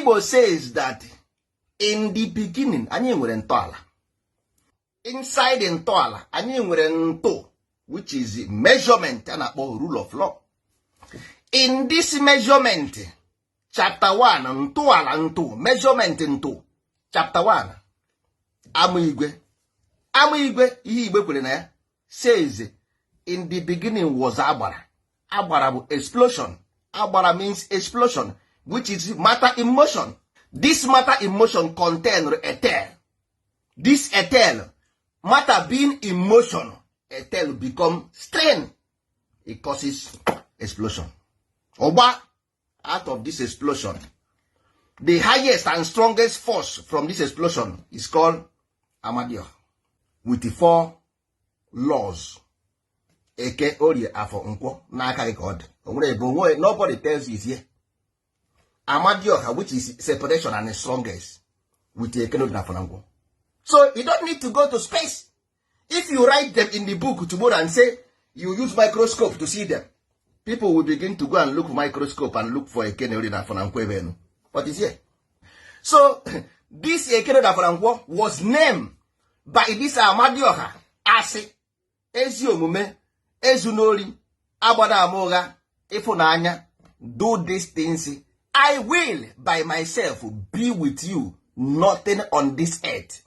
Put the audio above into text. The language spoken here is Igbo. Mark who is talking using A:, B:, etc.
A: Igbo says that in the beginning, anyị nwere ntọala. Inside ntọala, anyị nwere nto, which is measurement a na-akpọ rule of law. In this measurement, chapter 1, ntọala nto, measurement nto, chapter 1, Amụigwe, ihe Igbo kwere na ya, says, in the beginning was Agbara. Agbara bụ explosion. Agbara means explosion, which is matter in motion. This matter in motion contains ether. This ether, matter being in motion, ether become strain. It causes explosion. Oba, out of this explosion, the highest and strongest force from this explosion is called Amadioha, with the 4 laws. Eke Orie Afọ Nkwọ n'aka gị ka ọ dị. Nobody tells you here. Amadioha, which is separation and the strongest, with the Eke Afọ Nkwọ. So you don't need to go to space. If you write them in the book tomorrow and say you use microscope to see them, people will begin to go and look for microscope and look for Eke Afọ Nkwọ. What is here? So this Eke Afọ Nkwọ was named by this Amadioha as ezi omume, ezunori, agbada amụgha, ịfụnanya, do these things. I will by myself be with you, nothing on this earth